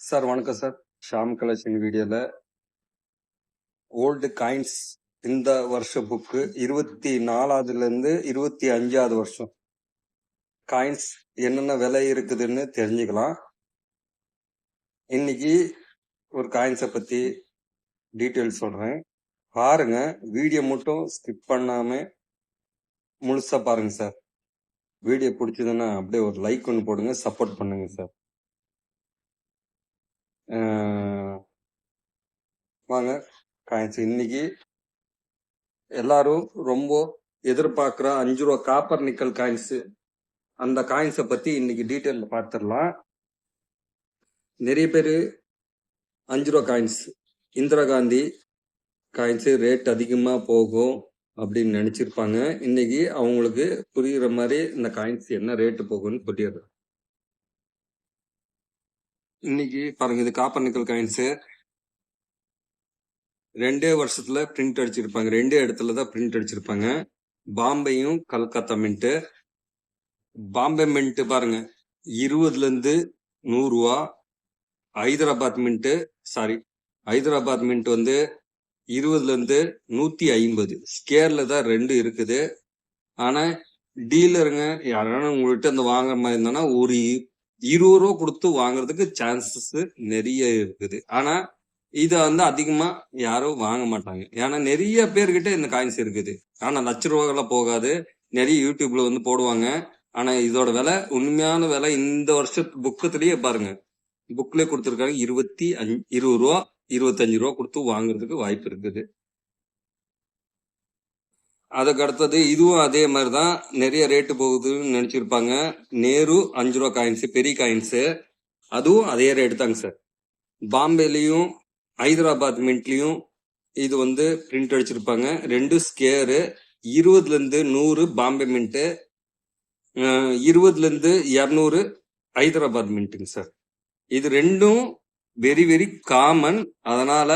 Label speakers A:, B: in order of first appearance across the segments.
A: Sir வணக்கம் sir. Sham collection வீடியோல old coins இந்த வருஷ புக்கு 24வதுல இருந்து 25வது வருஷம் காயின்ஸ் என்னென்ன விலை இருக்குதுன்னு தெரிஞ்சுக்கலாம். இன்னைக்கு ஒரு காயின்ஸை பத்தி டீட்டெயில் சொல்றேன், பாருங்க. வீடியோ மட்டும் ஸ்கிப் பண்ணாம முழுசா பாருங்க சார். வீடியோ பிடிச்சதுன்னா அப்படியே ஒரு லைக் ஒன்று போடுங்க, சப்போர்ட் பண்ணுங்க சார். வாங்க காயின்ஸ் இன்னைக்கு எல்லாரும் ரொம்ப எதிர்பார்க்குற 5 ரூபா காப்பர் நிக்கல் காயின்ஸ், அந்த காயின்ஸை பத்தி இன்னைக்கு டீட்டெயில் பார்த்துடலாம். நிறைய பேர் 5 ரூபா coins, Indira Gandhi coins rate அதிகமா போகும் அப்படின்னு நினைச்சிருப்பாங்க. இன்னைக்கு அவங்களுக்கு புரியுற மாதிரி இந்த காயின்ஸ் என்ன ரேட்டு போகும்னு புரியுது. இன்னைக்கு பாருங்க, இது காப்பர் நிக்கல் காயின்ஸ் 2 வருஷத்துல பிரிண்ட் அடிச்சிருப்பாங்க. 2 இடத்துல தான் பிரிண்ட் அடிச்சிருப்பாங்க. பாம்பேயும் கல்கத்தா மின்ட். பாம்பே மின்ட் பாருங்க 20ல இருந்து 100 ரூபா. ஹைதராபாத் மின்ட் வந்து 20ல இருந்து 150. ஸ்கேர்ல தான் 2 இருக்குது. ஆனா டீலருங்க யாரான உங்கள்கிட்ட இந்த வாங்குற மாதிரி இருந்தானா ஒரு 20 ரூபா கொடுத்து வாங்குறதுக்கு சான்சஸ் நிறைய இருக்குது. ஆனா இத வந்து அதிகமா யாரும் வாங்க மாட்டாங்க. ஏன்னா நிறைய பேர்கிட்ட இந்த காயின்ஸ் இருக்குது. ஆனா லட்ச ரூபாய்லாம் போகாது. நிறைய யூடியூப்ல வந்து போடுவாங்க. ஆனா இதோட விலை, உண்மையான விலை இந்த வருஷத்து புக்கத்திலேயே பாருங்க, புக்லயே கொடுத்துருக்காங்க 20 ரூபா 25 ரூபா கொடுத்து வாங்குறதுக்கு வாய்ப்பு இருக்குது. அதுக்கு அடுத்தது இதுவும் அதே மாதிரிதான் நிறைய ரேட்டு போகுதுன்னு நினைச்சிருப்பாங்க. நேரு 5 ரூபா காயின்ஸ், பெரிய காயின்ஸ், அதுவும் அதே ரேட்டு தாங்க சார். பாம்பேலையும் ஹைதராபாத் மின்ட்லயும் இது வந்து பிரிண்ட் அடிச்சிருப்பாங்க. 2 ஸ்கேரு. 20ல இருந்து 100 பாம்பே மின்ட், 20ல இருந்து 200 ஹைதராபாத் மின்ட்டுங்க சார். இது ரெண்டும் வெரி வெரி காமன். அதனால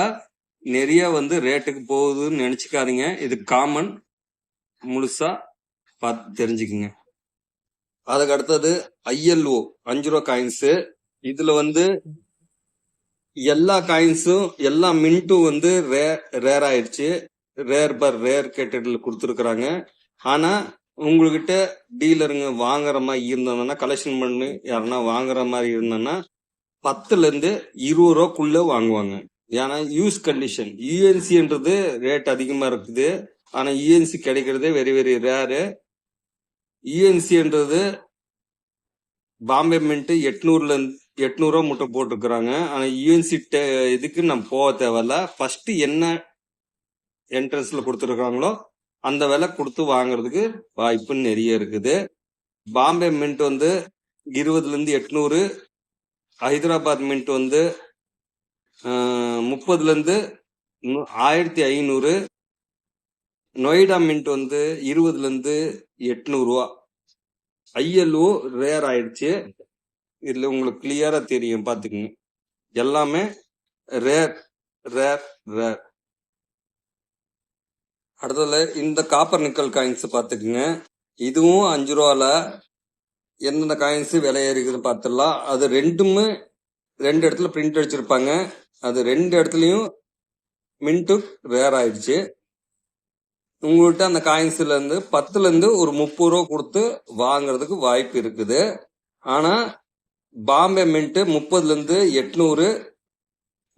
A: நிறைய வந்து ரேட்டுக்கு போகுதுன்னு நினைச்சுக்காதீங்க. இது காமன், முழுசா பார்த்து தெரிஞ்சுக்குங்க. அதுக்கு அடுத்தது ILO 5 ரூபா காயின்ஸ். இதுல வந்து எல்லா காயின்ஸும் எல்லா மின்ட்டும் வந்து ரேர் ஆயிடுச்சு. ரேர் கேட்டகரியில் கொடுத்துருக்குறாங்க. ஆனா உங்ககிட்ட டீலருங்க வாங்குற மாதிரி இருந்ததுன்னா, கலெக்ஷன் பண்ணி யாருன்னா வாங்குற மாதிரி இருந்தோன்னா 10ல இருந்து 20 ரூபாக்குள்ள வாங்குவாங்க. ஏன்னா யூஸ் கண்டிஷன். யூஎன்சின்றது ரேட் அதிகமா இருக்குது. ஆனா யூஎன்சி கிடைக்கிறதே வெரி வெரி ரேரு. யூஎன்சின்றது பாம்பே மின்ட் 800 ரூபா மட்டும் போட்டிருக்கிறாங்க. ஆனா யூஎன்சி இதுக்கு நம்ம போக தேவையில்ல. ஃபர்ஸ்ட் என்ன என்ட்ரன்ஸ்ல கொடுத்துருக்காங்களோ அந்த விலை கொடுத்து வாங்குறதுக்கு வாய்ப்பு நிறைய இருக்குது. பாம்பே மின்ட் வந்து 20ல இருந்து 800, ஹைதராபாத் மின்ட் வந்து 30ல இருந்து 1500, நொய்டா மின்ட் வந்து 20ல இருந்து 800 ரூபா. ILO ரேர் ஆயிடுச்சு. இதுல உங்களுக்கு கிளியரா தெரியும், பாத்துக்குங்க. எல்லாமே ரேர் ரேர் ரேர். அடுத்ததுல இந்த காப்பர் நிக்கல் காயின்ஸ் பாத்துக்குங்க. இதுவும் 5 ரூபால எந்தெந்த காயின்ஸ் விலை ஏறிக்குதுன்னு பார்த்துடலாம். அது 2 இடத்துல பிரிண்ட் அடிச்சிருப்பாங்க. அது 2 இடத்துலயும் மின்ட்டு ரேர் ஆயிடுச்சு. உங்கள்கிட்ட அந்த காயின்ஸ்ல இருந்து 10ல இருந்து ஒரு 30 ரூபா கொடுத்து வாங்குறதுக்கு வாய்ப்பு இருக்குது. ஆனா பாம்பே மின்ட் 30ல இருந்து 800,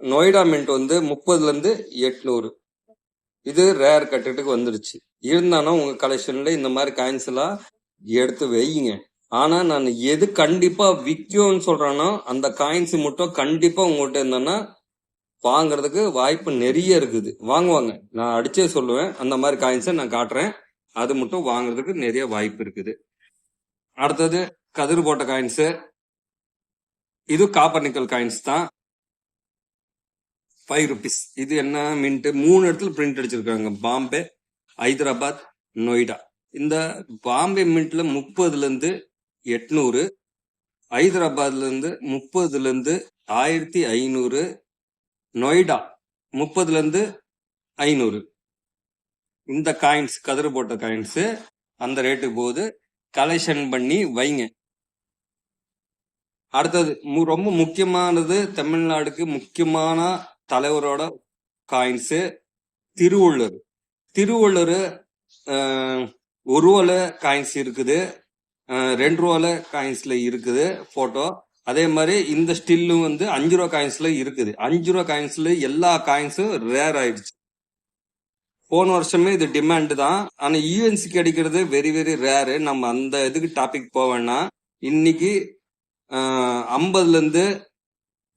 A: நொய்டா மின்ட் வந்து 30ல இருந்து 800. இது ரேர் கட்டத்துக்கு வந்துருச்சு. இருந்தாலும் உங்க கலெக்ஷன்ல இந்த மாதிரி காயின்ஸ் எல்லாம் எடுத்து வையுங்க. ஆனா நான் எது கண்டிப்பா விற்கும்னு சொல்றேன்னா அந்த காயின்ஸ் மட்டும் கண்டிப்பா உங்கள்கிட்ட இருந்தோன்னா வாங்குறதுக்கு வாய்ப்பு நிறைய இருக்குது. வாங்குவாங்க, நான் அடிச்சே சொல்லுவேன். அந்த மாதிரி காயின்ஸை நான் காட்டுறேன். அது மட்டும் வாங்குறதுக்கு நிறைய வாய்ப்பு இருக்குது. அடுத்தது கதிர் போட்ட காயின்ஸ். இது காப்பர் நிக்கல் காயின்ஸ் தான், 5 rupees. இது என்ன மின்ட்? 3 இடத்துல பிரிண்ட் அடிச்சிருக்காங்க, பாம்பே, ஹைதராபாத், நொய்டா. இந்த பாம்பே மின்ட்ல 30ல இருந்து 800, ஹைதராபாத்ல இருந்து 30ல இருந்து 1500, நொய்டா 30ல இருந்து 500. இந்த காயின்ஸ் கதிர் போட்ட காயின்ஸ் அந்த ரேட்டுக்கு போகுது. கலெக்ஷன் பண்ணி வைங்க. அடுத்தது ரொம்ப முக்கியமானது, தமிழ்நாடுக்கு முக்கியமான தலைவரோட காயின்ஸ் திருவள்ளுவர். திருவள்ளுவர் 1 ரூபால காயின்ஸ் இருக்குது, 2 ரூபால காயின்ஸ்ல இருக்குது போட்டோ. அதே மாதிரி இந்த ஸ்டில்லும் வந்து 5 ரூபா காயின்ஸ்ல இருக்குது. 5 ரூபா காயின்ஸ்ல எல்லா காயின்ஸும் ரேர் ஆயிடுச்சு. போன வருஷமே இது டிமாண்ட் தான். ஆனா யூஎன்சி கிடைக்கிறது வெரி வெரி ரேரு. நம்ம அந்த இதுக்கு டாபிக் போவேன்னா, இன்னைக்கு 50ல இருந்து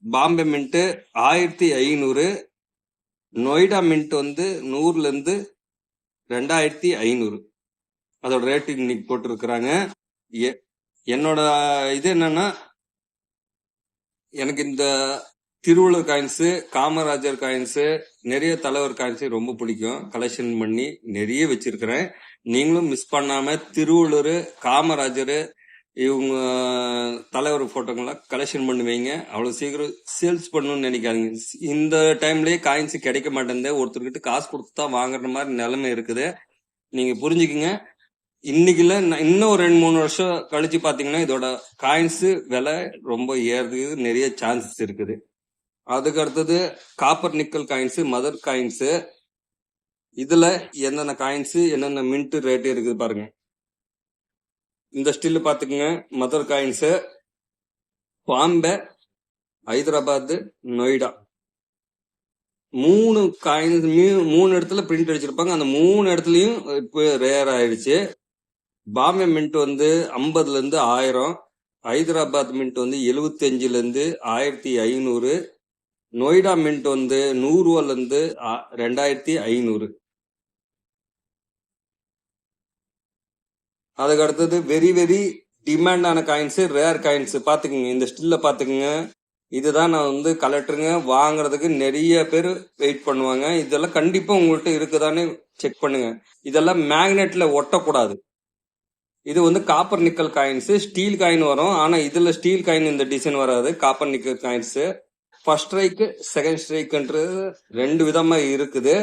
A: பாம்பே மின்ட் 1500, நொய்டா மின்ட் வந்து 100ல இருந்து 2500 அதோட ரேட் இன்னைக்கு போட்டிருக்கிறாங்க. என்னோட இது என்னன்னா, எனக்கு இந்த திருவள்ளுவர் காயின்ஸ், காமராஜர் காயின்ஸ், நிறைய தலைவர் காயின்ஸ் ரொம்ப பிடிக்கும். கலெக்ஷன் பண்ணி நிறைய வச்சிருக்கிறேன். நீங்களும் மிஸ் பண்ணாம திருவள்ளுவர், காமராஜர் இவங்க தலைவர் போட்டோங்களாம் கலெக்ஷன் பண்ணுவீங்க. அவ்வளவு சீக்கிரம் சேல்ஸ் பண்ணணும்னு நினைக்காதீங்க. இந்த டைம்லயே காயின்ஸ் கிடைக்க மாட்டேங்குது. ஒருத்தர்கிட்ட காசு கொடுத்து தான் வாங்குற மாதிரி நிலைமை இருக்குது. நீங்க புரிஞ்சுக்குங்க. இன்னைக்குல இன்னும் 2-3 வருஷம் கழிச்சு பாத்தீங்கன்னா இதோட காயின்ஸ் விலை ரொம்ப ஏறதுக்கு நிறைய சான்சஸ் இருக்குது. அதுக்கு அடுத்தது copper nickel coins, mother coins. இதுல என்னென்ன காயின்ஸ், என்னென்ன மின்ட் ரேட் இருக்குது பாருங்க. இந்த ஸ்டில் பாத்துக்கங்க. Mother coins Bombay, Hyderabad, Noida 3 coins 3 இடத்துல பிரிண்ட் அடிச்சிருப்பாங்க. அந்த 3 இடத்துலயும் இப்போ ரேர் ஆயிடுச்சு. பாம்பே மின்ட் வந்து 50ல இருந்து 1000, ஹைதராபாத் மின்ட் வந்து 75ல இருந்து 1500, நொய்டா மின்ட் வந்து 100 ரூபால இருந்து 2500. அதுக்கு அடுத்தது வெரி வெரி டிமாண்டான காயின்ஸ், ரேர் காயின்ஸ் பாத்துக்கோங்க. இந்த ஸ்டில்ல பாத்துக்கோங்க. இதுதான் நான் வந்து கலெக்டருங்க வாங்குறதுக்கு நிறைய பேர் வெயிட் பண்ணுவாங்க. இதெல்லாம் கண்டிப்பா உங்கள்கிட்ட இருக்குதானே செக் பண்ணுங்க. இதெல்லாம் மேக்னெட்ல ஒட்டக்கூடாது. இது வந்து copper nickel coins, steel coin வரும். ஆனா இதுல ஸ்டீல் காயின் இந்த டிசைன் வராது. Copper nickel coins first strike, second ஸ்ட்ரைக்ன்றது 2 விதமா இருக்குது.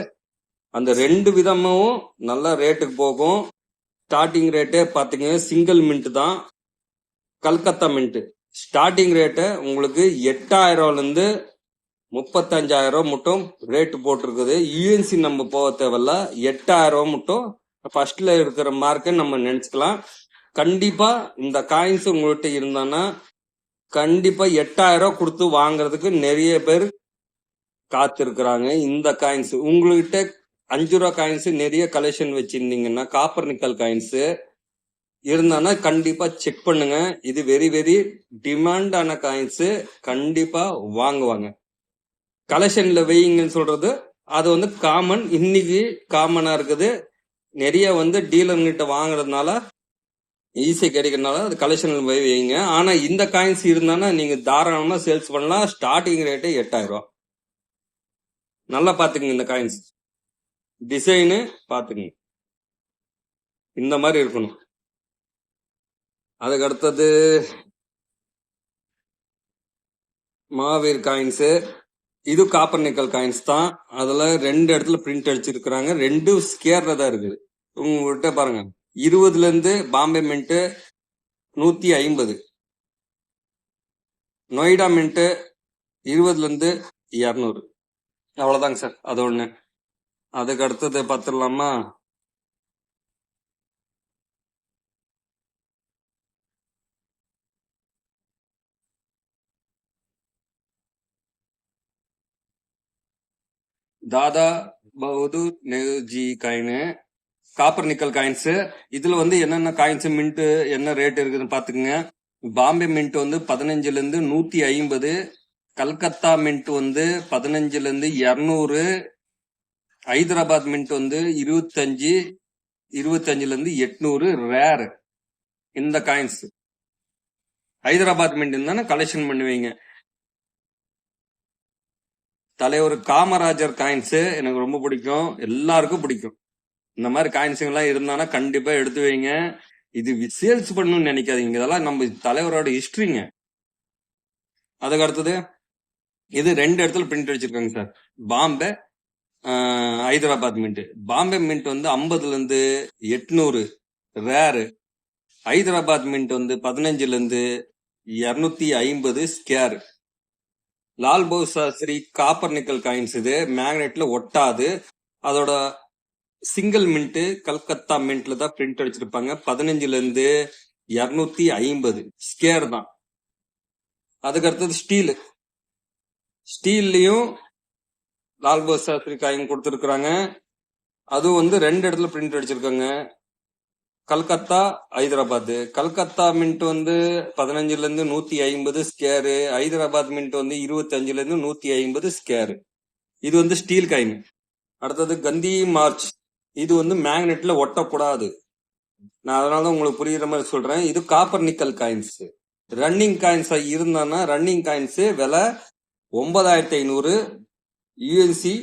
A: அந்த 2 விதமும் நல்ல ரேட்டுக்கு போகும். ஸ்டார்டிங் ரேட்டே பாத்தீங்க, சிங்கிள் மின்ட் தான் கல்கத்தா மின்ட். ஸ்டார்டிங் ரேட்டு உங்களுக்கு 8000ல இருந்து 35,000 மட்டும் ரேட் போட்டிருக்குது. யூஎன்சி நம்ம போக தேவையில்ல. 8000 மட்டும் ஃபர்ஸ்ட்ல இருக்கிற மார்க்கு நம்ம நினைச்சுக்கலாம். கண்டிப்பா இந்த காயின்ஸ் உங்கள்கிட்ட இருந்தானா கண்டிப்பா 8000 கொடுத்து வாங்குறதுக்கு நிறைய பேர் காத்திருக்கிறாங்க. இந்த காயின்ஸ் உங்ககிட்ட 5 ரூபா காயின்ஸ் நிறைய கலெக்ஷன் வச்சிருந்தீங்கன்னா, காப்பர் நிக்கல் காயின்ஸ் இருந்தானா கண்டிப்பா செக் பண்ணுங்க. இது வெரி வெரி டிமாண்டான காயின்ஸ். கண்டிப்பா வாங்குவாங்க. கலெக்ஷன்ல வைங்கன்னு சொல்றது அது வந்து காமன். இன்னைக்கு காமனா இருக்குது. நிறைய வந்து டீலர்கிட்ட வாங்குறதுனால ஈஸியா கிடைக்கிறதுனால அது கலெக்ஷன்ல போய் வைங்க. ஆனா இந்த காயின்ஸ் இருந்தானா நீங்க தாராளமா சேல்ஸ் பண்ணலாம். Starting rate 8000. நல்லா பாத்துக்கங்க. இந்த காயின்ஸ் டிசைனு பாத்துக்கங்க, இந்த மாதிரி இருக்கணும். அதுக்கு அடுத்தது மாவீர் காயின்ஸ். இது காப்பர் நிக்கல் காயின்ஸ் தான். அதுல 2 இடத்துல பிரிண்ட் அடிச்சிருக்கிறாங்க. 2 ஸ்கேர்ல தான் இருக்குது. உங்ககிட்ட பாருங்க, 20ல இருந்து பாம்பே மின்ட் 150, நொய்டா மின்ட் 20ல இருந்து 200. அவ்வளவுதாங்க சார். அது ஒண்ணு. அதுக்கு அடுத்தது பார்த்துடலாமா? Dada Bahadur Nehruji coin, copper nickel coins. இதுல வந்து என்னென்ன காயின்ஸ் மின்ட் என்ன ரேட் இருக்குதுன்னு பாத்துக்கோங்க. பாம்பே மின்ட் வந்து 15ல இருந்து 150, கல்கத்தா மின்ட் வந்து 15ல இருந்து 200, ஹைதராபாத் மின்ட் வந்து 25, 25ல இருந்து 800 ரேர். இந்த காயின்ஸ் ஹைதராபாத் மின்ட் தானே கலெக்ஷன் பண்ணுவீங்க. தலைவர் காமராஜர் காயின்ஸ் எனக்கு ரொம்ப பிடிக்கும், எல்லாருக்கும் பிடிக்கும். இந்த மாதிரி காயின்ஸ் எல்லாம் இருந்தானா கண்டிப்பா எடுத்து வைங்க. இது சேல்ஸ் பண்ணணும்னு நினைக்காதீங்க. இதெல்லாம் நம்ம தலைவரோட ஹிஸ்டரிங்க. அதுக்கு அடுத்தது இது 2 இடத்துல பிரிண்ட் அடிச்சிருக்காங்க sir. Bombay, Hyderabad mint. Bombay mint வந்து 50ல இருந்து 800 ரேரு. ஹைதராபாத் மின்ட் வந்து 15ல இருந்து 250 square. Lal Bahadur Shastri copper nickel coins இது மேக்னெட்ல ஒட்டாது. அதோட சிங்கிள் மின்ட் கல்கத்தா மின்ட்ல தான் பிரிண்ட் அடிச்சிருப்பாங்க. 15ல இருந்து 250 ஸ்கேர் தான். அதுக்கு அடுத்தது ஸ்டீல். ஸ்டீல்லயும் லால் பகதூர் சாஸ்திரி காயின் கொடுத்துருக்காங்க. அதுவும் வந்து 2 இடத்துல பிரிண்ட் அடிச்சிருக்காங்க. கல்கத்தா, ஹைதராபாத். கல்கத்தா மின்ட் வந்து 15ல இருந்து 150 ஸ்கேரு. ஹைதராபாத் மின்ட் வந்து 25ல இருந்து 150 ஸ்கேரு. இது வந்து ஸ்டீல் காயின். அடுத்தது கந்தி மார்ச். இது வந்து மேக்னெட்ல ஒட்டக்கூடாது. நான் அதனால உங்களுக்கு புரியுற மாதிரி சொல்றேன். இது copper nickel coins. Running coins இருந்தானா ரன்னிங் காயின்ஸ் விலை 9500, யூஎன்சி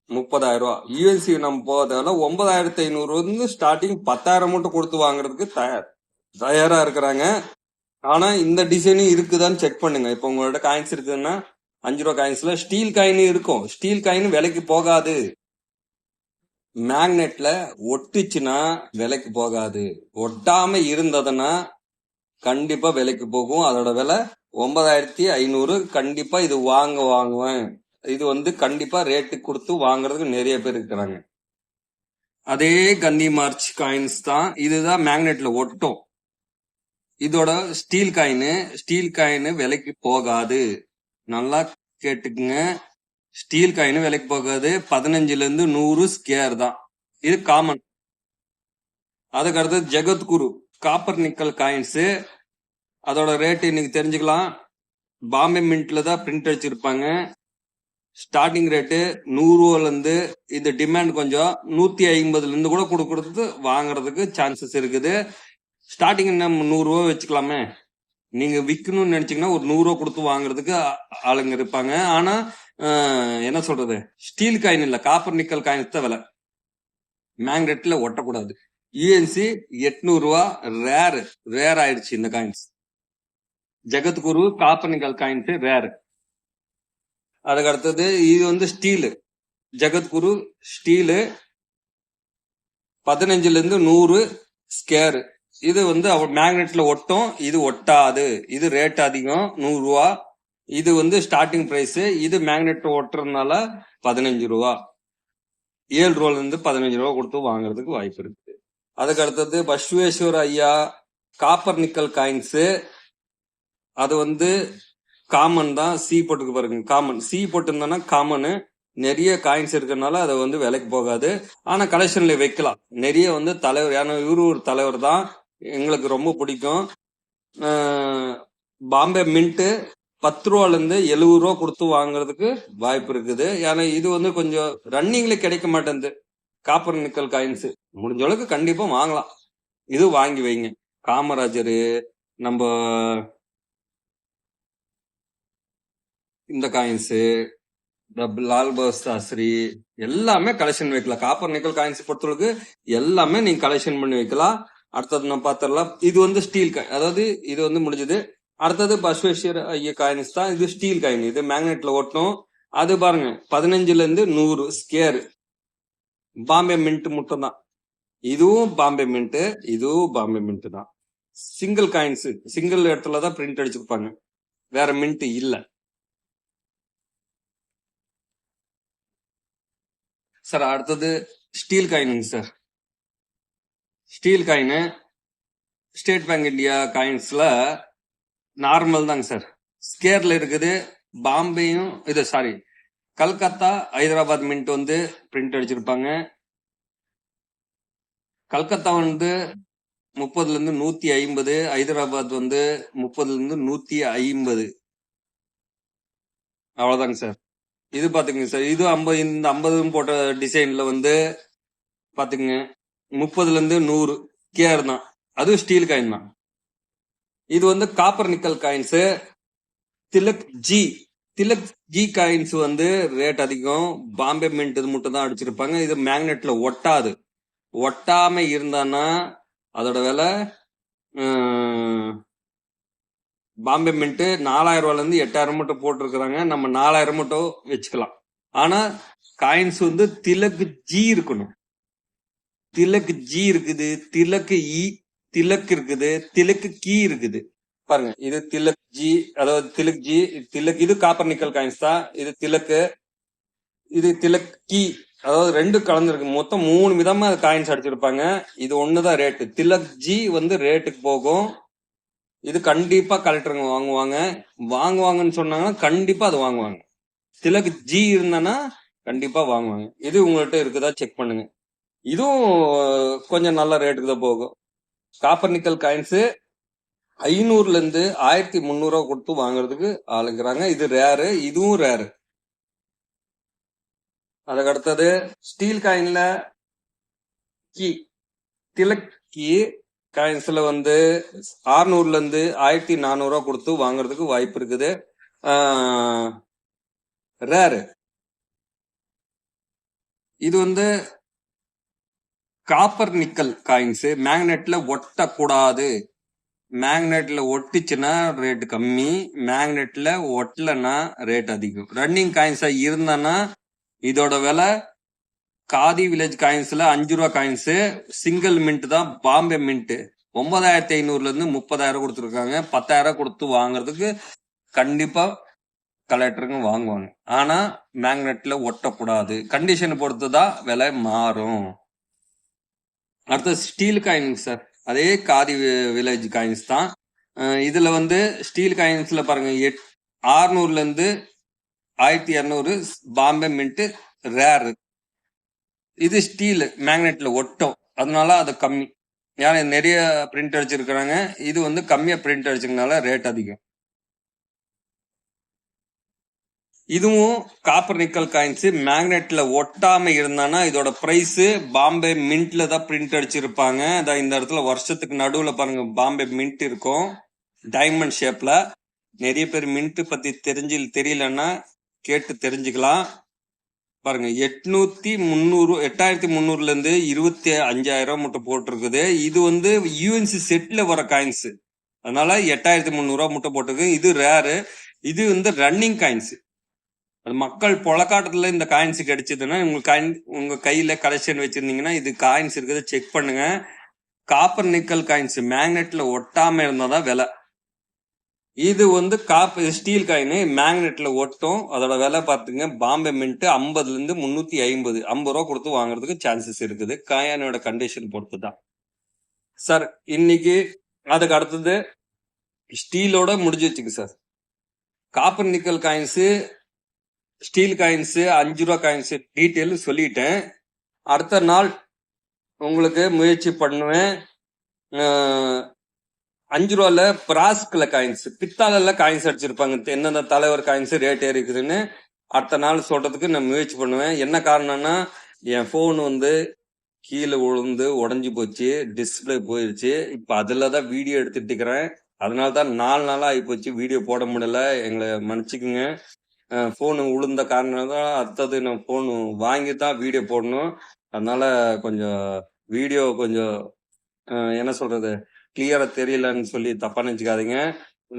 A: 30,000. யூஎன்சி நம்ம போறதால 9500 வந்து ஸ்டார்டிங் 10,000 மட்டும் கொடுத்து வாங்குறதுக்கு தயாரா இருக்கிறாங்க. ஆனா இந்த டிசைனும் இருக்குதான்னு செக் பண்ணுங்க. இப்ப உங்களோட காயின்ஸ் இருக்குதுன்னா 5 ரூபா காயின்ஸ்ல ஸ்டீல் காயின் இருக்கும். ஸ்டீல் காயின் விலைக்கு போகாது. மேக்னெட்ல ஒட்டுச்சுன்னா விலைக்கு போகாது. ஒட்டாம இருந்ததுன்னா கண்டிப்பா விலைக்கு போகும். அதோட விலை 9500. கண்டிப்பா இது வாங்குவேன். இது வந்து கண்டிப்பா ரேட்டு கொடுத்து வாங்குறதுக்கு நிறைய பேர் இருக்கிறாங்க. அதே கந்தி மார்ச் காயின்ஸ் தான். இதுதான் மேக்னெட்ல ஒட்டும். இதோட ஸ்டீல் காயின் விலைக்கு போகாது. நல்லா கேட்டுக்குங்க. ஸ்டீல் காயின் விலைக்கு போகாது. 15ல இருந்து 100 ஸ்கேர் தான். இது காமன். அதுக்கு அடுத்தது ஜெகத்குரு காப்பர் நிக்கல் காயின்ஸ். அதோட ரேட் இன்னைக்கு தெரிஞ்சுக்கலாம். பாம்பே மின்ட்ல தான் பிரிண்ட் அடிச்சிருப்பாங்க. ஸ்டார்டிங் ரேட்டு 100 ரூபால இருந்து, இந்த டிமாண்ட் கொஞ்சம் 150ல இருந்து கூட கொடுக்கறது வாங்குறதுக்கு சான்சஸ் இருக்குது. ஸ்டார்டிங் நம்ம 100 ரூபா வச்சுக்கலாமே. நீங்க விற்கணும்னு நினைச்சீங்கன்னா ஒரு 100 ரூபா கொடுத்து வாங்குறதுக்கு ஆளுங்க இருப்பாங்க. ஆனா என்ன சொல்றது, ஸ்டீல் காயின் இல்ல, காப்பர் நிக்கல் காயின்ஸ் தான் விலை. மேக்னெட்ல ஒட்டக்கூடாது. யூஎன்சி 800 ரூபா. ரேர் ஆயிடுச்சு இந்த coins. Jagadguru copper nickel coins rare. அதுக்கு அடுத்தது இது வந்து ஸ்டீலு. ஜெகத்குரு ஸ்டீலு 15ல இருந்து 100 ஸ்கேர். இது வந்து மேக்னெட்ல ஒட்டும். இது ஒட்டாது. இது ரேட் அதிகம், 100 ரூபா. இது வந்து ஸ்டார்டிங் பிரைஸ். இது மேக்னெட் ஒட்டுறதுனால 15 ரூபா. 7 ரூபால இருந்து 15 ரூபா கொடுத்து வாங்குறதுக்கு வாய்ப்பு இருக்கு. அதுக்கு அடுத்தது பஸ்வேஸ்வர் ஐயா காப்பர் நிக்கல் காயின்ஸ். அது வந்து காமன் தான். சி போட்டுக்கு பாருங்க, காமன். சி போட்டு காமனு. நிறைய காயின்ஸ் இருக்கிறதுனால அதை வந்து விலைக்கு போகாது. ஆனா கலெக்ஷன்ல வைக்கலாம். நிறைய வந்து தலைவர், ஏன்னா இவரு ஒரு தலைவர் தான், எங்களுக்கு ரொம்ப பிடிக்கும். பாம்பே மின்ட் 10 ரூபால இருந்து 70 ரூபா கொடுத்து வாங்குறதுக்கு வாய்ப்பு இருக்குது. ஏன்னா இது வந்து கொஞ்சம் ரன்னிங்ல கிடைக்க மாட்டேங்குது. காப்பர் நிக்கல் காயின்ஸ் முடிஞ்ச அளவுக்கு கண்டிப்பா வாங்கலாம். இது வாங்கி வைங்க. காமராஜரு, நம்ம இந்த காயின்ஸ், லால் பகதூர் சாஸ்திரி எல்லாமே கலெக்ஷன் வைக்கலாம். காப்பர் நிக்கல் காயின்ஸ் பொறுத்தவரைக்கு எல்லாமே நீங்க கலெக்ஷன் பண்ணி வைக்கலாம். அடுத்தது நம்ம பாத்திரலாம். இது வந்து ஸ்டீல் காயின், அதாவது இது வந்து முடிஞ்சது. அடுத்தது பஸ்வேஸ்வர் ஐயா காயின்ஸ் தான். இது ஸ்டீல் காயின். இது மேக்னெட்ல ஒட்டும். அது பாருங்க 15ல இருந்து 100 ஸ்கேர். பாம்பே மின்ட் மட்டும் தான். இதுவும் பாம்பே மின்ட், இதுவும் பாம்பே மின்ட் தான். சிங்கிள் காயின்ஸ், சிங்கிள் இடத்துல தான் பிரிண்ட் அடிச்சிருப்பாங்க, வேற மின்ட் இல்ல. சார் அடுத்தது ஸ்டீல் காயினுங்க sir. Steel coin State Bank India காயின்ஸ்ல நார்மல் தாங்க சார். ஸ்கேர்ல இருக்குது. பாம்பேயும் இது சாரி கல்கத்தா, ஹைதராபாத் மின்ட் வந்து பிரிண்ட் அடிச்சிருப்பாங்க. கல்கத்தா வந்து 30ல இருந்து 150, ஹைதராபாத் வந்து 30ல இருந்து 150. அவ்வளவுதாங்க சார். இது பாத்துக்கங்க சார். இது 50, இந்த 50 போட்ட டிசைன்ல வந்து பாத்துக்கங்க 30ல இருந்து 100 கேர் தான். அதுவும் ஸ்டீல் காயின் தான். இது வந்து copper nickel coins. Tilak G coins வந்து ரேட் அதிகம். பாம்பே மின்ட் இது மட்டும் தான் அடிச்சிருப்பாங்க. இது மேக்னெட்ல ஒட்டாது. ஒட்டாம இருந்தானா அதோட விலை பாம்பே மின்ட் 4000 ரூபால இருந்து 8000 மட்டும் போட்டிருக்கிறாங்க. நம்ம 4000 மட்டும் வச்சுக்கலாம். ஆனா காயின்ஸ் வந்து திலக் ஜி இருக்கணும். திலக் ஜி இருக்குது, திலக் இ, திலக் இருக்குது, திலக் கீ இருக்குது. பாருங்க, இது திலக் ஜி, அதாவது திலக் ஜி, திலக் இது காப்பர் நிக்கல் காயின்ஸ் தான். இது திலக்கு, இது திலக் கி, அதாவது ரெண்டு கலந்துருக்கு. மொத்தம் 3 விதமா காயின்ஸ் அடிச்சிருப்பாங்க. இது ஒண்ணுதான் ரேட்டு. திலக் ஜி வந்து ரேட்டுக்கு போகும். இது கண்டிப்பா கலெக்டருங்க வாங்குவாங்க. வாங்குவாங்கன்னு சொன்னாங்கன்னா கண்டிப்பா அது வாங்குவாங்க. திலக் ஜி இருந்தானா கண்டிப்பா வாங்குவாங்க. இது உங்கள்கிட்ட இருக்குதா செக் பண்ணுங்க. இதுவும் கொஞ்சம் நல்ல ரேட்டுக்கு தான் போகும். காப்பர் நிக்கல் காயின்ஸ் 500ல இருந்து 1300 கொடுத்து வாங்குறதுக்கு ஆளுங்கிறாங்க. இது ரேரு, இதுவும் ரேரு. அதுக்கு அடுத்தது ஸ்டீல் காயின்ல கி, திலக் கி காயின்ஸ்ல வந்து 600ல இருந்து 1400 கொடுத்து வாங்குறதுக்கு வாய்ப்பு இருக்குது. ரேரு. இது வந்து காப்பர் நிக்கல் காயின்ஸ். மேக்னெட்ல ஒட்டக்கூடாது. மேக்னெட்ல ஒட்டிச்சுன்னா ரேட் கம்மி, மேக்னெட்ல ஒட்டலன்னா ரேட் அதிகம். ரன்னிங் காயின்ஸா இருந்தானா இதோட விலை காதி வில்லேஜ் காயின்ஸ்ல 5 ரூபா காயின்ஸ் சிங்கிள் மின்ட் தான். பாம்பே மின்ட் 9500ல இருந்து 30,000 கொடுத்துருக்காங்க. 10,000 கொடுத்து வாங்குறதுக்கு கண்டிப்பா கலெக்டருங்க வாங்குவாங்க. ஆனா மேக்னெட்ல ஒட்டக்கூடாது. கண்டிஷன் பொறுத்துதான் விலை மாறும். அடுத்து ஸ்டீல் காயின் சார், அதே காதி வில்லேஜ் காயின்ஸ் தான். இதுல வந்து ஸ்டீல் காயின்ஸ்ல பாருங்க 600ல இருந்து 1200 பாம்பே மின்ட் ரேர். இது ஸ்டீல் மேக்னெட்ல ஒட்டும், அதனால அது கம்மி. ஏன்னா நிறைய பிரிண்ட் அடிச்சிருக்கிறாங்க. இது வந்து கம்மியா பிரிண்ட் அடிச்சதுனால ரேட் அதிகம். இதுவும் காப்பர் நிக்கல் காயின்ஸ். மேக்னெட்ல ஒட்டாம இருந்தானா இதோட பிரைஸ் பாம்பே மின்ட்ல தான் பிரிண்ட் அடிச்சிருப்பாங்க. அதான் இந்த இடத்துல வருஷத்துக்கு நடுவுல பாருங்க பாம்பே மின்ட் இருக்கும் டைமண்ட் ஷேப்ல. நிறைய பேர் மின்ட் பத்தி தெரியலன்னா கேட்டு தெரிஞ்சுக்கலாம். பாருங்க 8300ல இருந்து 25,000 மட்டும் போட்டிருக்குது. இது வந்து யூஎன்சி செட்ல வர காயின்ஸ், அதனால 8300 மட்டும் போட்டிருக்கு. இது ரேரு. இது வந்து ரன்னிங் காயின்ஸ். அது மக்கள் பொலக்காட்டத்துல இந்த காயின்ஸ் கிடைச்சதுன்னா உங்க கையில கலெக்ஷன் வச்சிருந்தீங்கன்னா இது காயின்ஸ் இருக்கிறத செக் பண்ணுங்க. காப்பர் நிக்கல் காயின்ஸ் மேக்னெட்ல ஒட்டாம இருந்தாதான் விலை. இது வந்து ஸ்டீல் காயின் மேக்னெட்ல ஒட்டும். அதோட விலை பாத்துங்க, பாம்பே மின்ட் 50ல இருந்து 350 50 ரூபா கொடுத்து வாங்குறதுக்கு சான்சஸ் இருக்குது. காயினோட கண்டிஷன் பொறுத்து தான் சார். இன்னைக்கு அதுக்கு அடுத்தது ஸ்டீலோட முடிஞ்சிச்சுங்க sir. Copper nickel coins, steel coins, 5 ரூபா காயின்ஸ் டீட்டெயில் சொல்லிட்டேன். அடுத்த நாள் உங்களுக்கு முயற்சி பண்ணுவேன். 5 ரூபால பிராஸ்க்ல காயின்ஸ், பித்தாள காயின்ஸ் அடிச்சிருப்பாங்க. எந்தெந்த தலைவர் காயின்ஸ் ரேட் ஏறிக்குதுன்னு அடுத்த நாள் சொல்றதுக்கு நான் முயற்சி பண்ணுவேன். என்ன காரணம்னா என் போன் வந்து கீழே விழுந்து உடஞ்சி போச்சு, டிஸ்பிளே போயிருச்சு. இப்ப அதுலதான் வீடியோ எடுத்துட்டு இருக்கிறேன். அதனாலதான் 4 நாளா ஆகி போச்சு, வீடியோ போட முடியல. எங்களை மன்னிச்சுக்குங்க. போனு விழுந்த காரணம் தான். அடுத்தது நான் போன் வாங்கி தான் வீடியோ போடணும். அதனால கொஞ்சம் வீடியோ கொஞ்சம் என்ன சொல்றது கிளியரா தெரியலன்னு சொல்லி தப்பா நினைச்சுக்காதீங்க.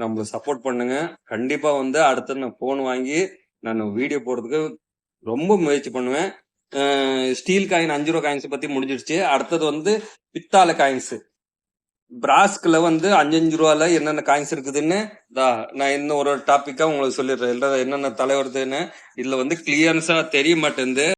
A: நம்மளுக்கு சப்போர்ட் பண்ணுங்க. கண்டிப்பா வந்து அடுத்து நான் போன் வாங்கி நான் வீடியோ போடுறதுக்கு ரொம்ப முயற்சி பண்ணுவேன். ஸ்டீல் காயின் 5 ரூபா காயின்ஸ் பத்தி முடிஞ்சிடுச்சு. அடுத்தது வந்து பித்தாள காயின்ஸ். பிராஸ்க்ல வந்து 5 ரூபால என்னென்ன காயின்ஸ் இருக்குதுன்னு நான் இன்னும் ஒரு டாபிக்கா உங்களுக்கு சொல்லிடுறேன். என்னென்ன தலைவருதுன்னு இதுல வந்து கிளியரன்ஸா தெரிய மாட்டேங்குது.